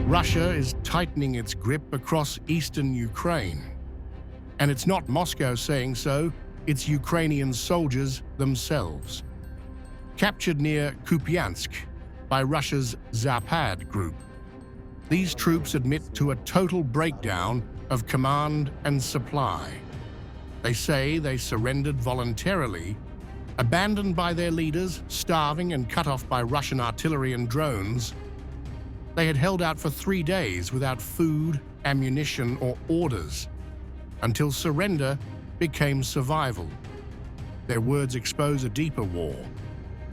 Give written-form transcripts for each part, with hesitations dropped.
Russia is tightening its grip across eastern Ukraine. And it's not Moscow saying so, it's Ukrainian soldiers themselves. Captured near Kupyansk by Russia's Zapad group. These troops admit to a total breakdown of command and supply. They say they surrendered voluntarily, abandoned by their leaders, starving and cut off by Russian artillery and drones. They had held out for 3 days without food, ammunition, or orders, until surrender became survival. Their words expose a deeper war,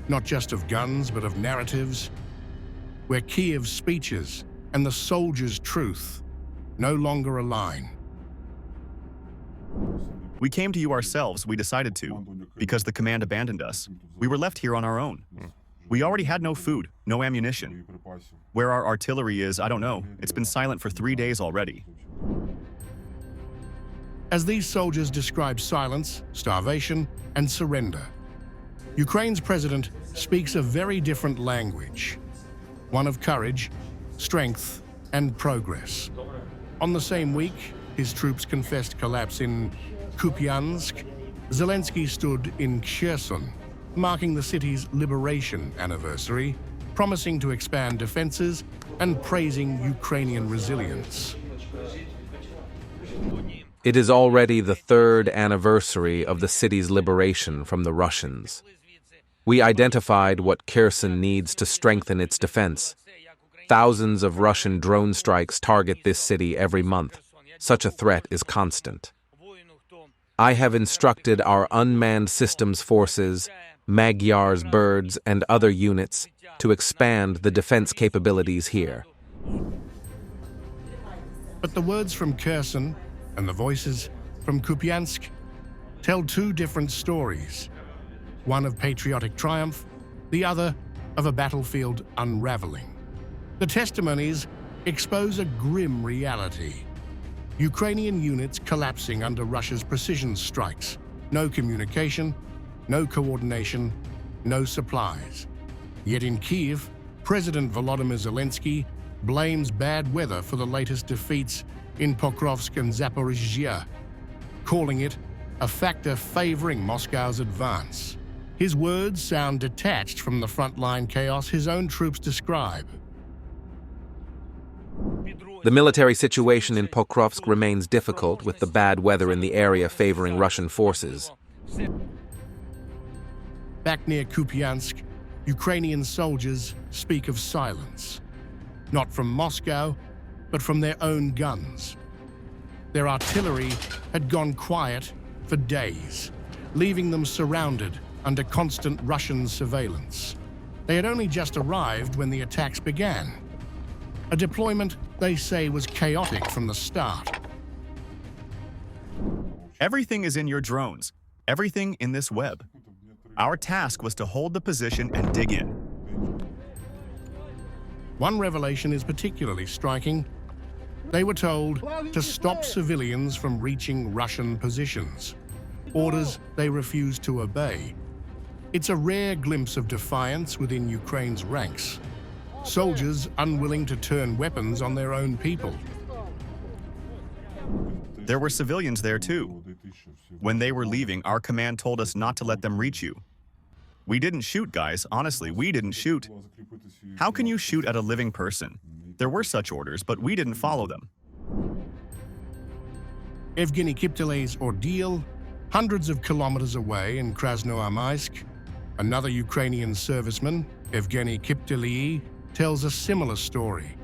not just of guns, but of narratives, where Kyiv's speeches and the soldiers' truth no longer align. We came to you ourselves, we decided to, because the command abandoned us. We were left here on our own. We already had no food, no ammunition. Where our artillery is, I don't know. It's been silent for 3 days already. As these soldiers describe silence, starvation, and surrender, Ukraine's president speaks a very different language, one of courage, strength, and progress. On the same week, his troops confessed collapse in Kupyansk. Zelensky stood in Kherson, marking the city's liberation anniversary, promising to expand defenses and praising Ukrainian resilience. It is already the 3rd anniversary of the city's liberation from the Russians. We identified what Kherson needs to strengthen its defense. Thousands of Russian drone strikes target this city every month. Such a threat is constant. I have instructed our unmanned systems forces, Magyar's birds, and other units to expand the defense capabilities here. But the words from Kherson and the voices from Kupyansk tell 2 different stories. One of patriotic triumph, the other of a battlefield unraveling. The testimonies expose a grim reality. Ukrainian units collapsing under Russia's precision strikes. No communication, no coordination, no supplies. Yet in Kyiv, President Volodymyr Zelensky blames bad weather for the latest defeats in Pokrovsk and Zaporizhzhia, calling it a factor favoring Moscow's advance. His words sound detached from the frontline chaos his own troops describe. The military situation in Pokrovsk remains difficult, with the bad weather in the area favoring Russian forces. Back near Kupyansk, Ukrainian soldiers speak of silence. Not from Moscow, but from their own guns. Their artillery had gone quiet for days, leaving them surrounded under constant Russian surveillance. They had only just arrived when the attacks began. A deployment they say was chaotic from the start. Everything is in your drones. Everything in this web. Our task was to hold the position and dig in. One revelation is particularly striking. They were told to stop civilians from reaching Russian positions, orders they refused to obey. It's a rare glimpse of defiance within Ukraine's ranks. Soldiers unwilling to turn weapons on their own people. There were civilians there too. When they were leaving, our command told us not to let them reach you. We didn't shoot, guys. Honestly, we didn't shoot. How can you shoot at a living person? There were such orders, but we didn't follow them. Evgeny Kiptelyi's ordeal, hundreds of kilometers away in Krasnoarmysk, another Ukrainian serviceman, Evgeny Kiptelyi, tells a similar story.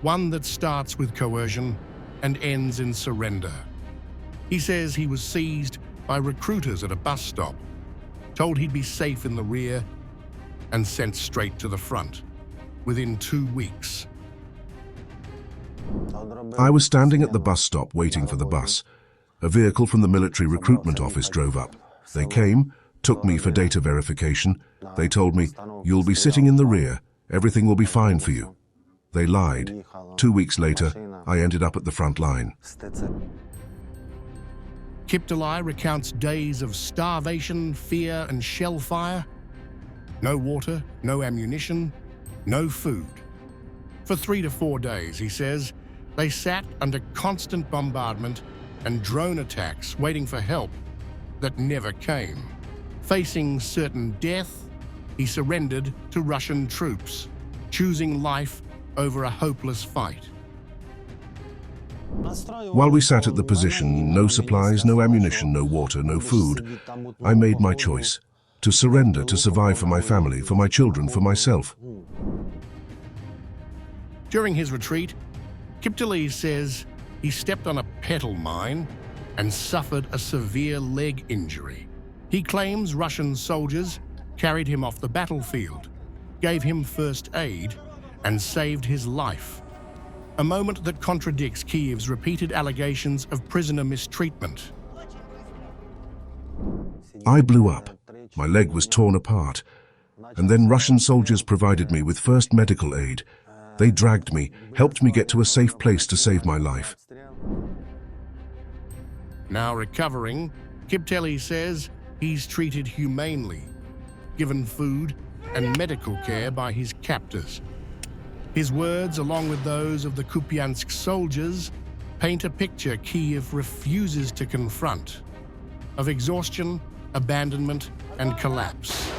One that starts with coercion and ends in surrender. He says he was seized by recruiters at a bus stop, told he'd be safe in the rear, and sent straight to the front within 2 weeks. I was standing at the bus stop waiting for the bus. A vehicle from the military recruitment office drove up. They came, took me for data verification. They told me, "You'll be sitting in the rear. Everything will be fine for you." They lied. 2 weeks later, I ended up at the front line. Kiptelyi recounts days of starvation, fear, and shell fire. No water, no ammunition, no food. For 3 to 4 days, he says, they sat under constant bombardment and drone attacks, waiting for help that never came. Facing certain death, he surrendered to Russian troops, choosing life over a hopeless fight. While we sat at the position, no supplies, no ammunition, no water, no food, I made my choice to surrender, to survive for my family, for my children, for myself. During his retreat, Kiptelyi says he stepped on a petal mine and suffered a severe leg injury. He claims Russian soldiers carried him off the battlefield, gave him first aid, and saved his life. A moment that contradicts Kyiv's repeated allegations of prisoner mistreatment. I blew up. My leg was torn apart. And then Russian soldiers provided me with first medical aid. They dragged me, helped me get to a safe place to save my life. Now recovering, Kiptelyi says he's treated humanely, given food and medical care by his captors. His words, along with those of the Kupyansk soldiers, paint a picture Kyiv refuses to confront, of exhaustion, abandonment, and collapse.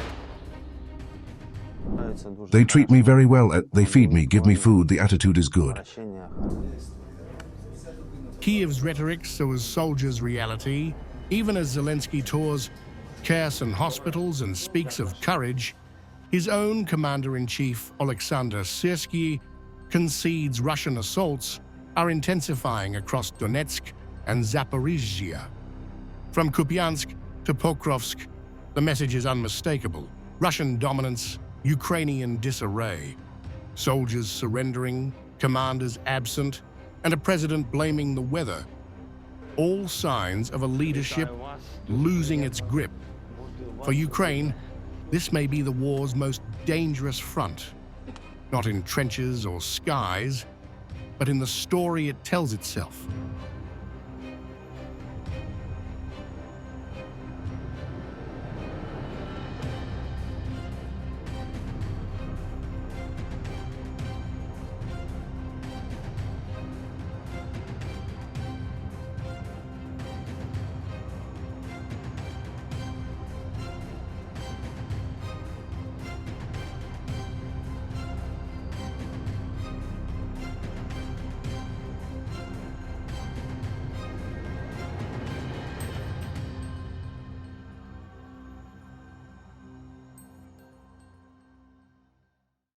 They treat me very well. They feed me, give me food. The attitude is good. Kyiv's rhetoric, so is soldiers' reality. Even as Zelensky tours Kherson hospitals and speaks of courage, his own commander-in-chief, Alexander Syrsky, concedes Russian assaults are intensifying across Donetsk and Zaporizhzhia. From Kupyansk to Pokrovsk, the message is unmistakable. Russian dominance, Ukrainian disarray, soldiers surrendering, commanders absent, and a president blaming the weather. All signs of a leadership losing its grip. For Ukraine, this may be the war's most dangerous front, not in trenches or skies, but in the story it tells itself.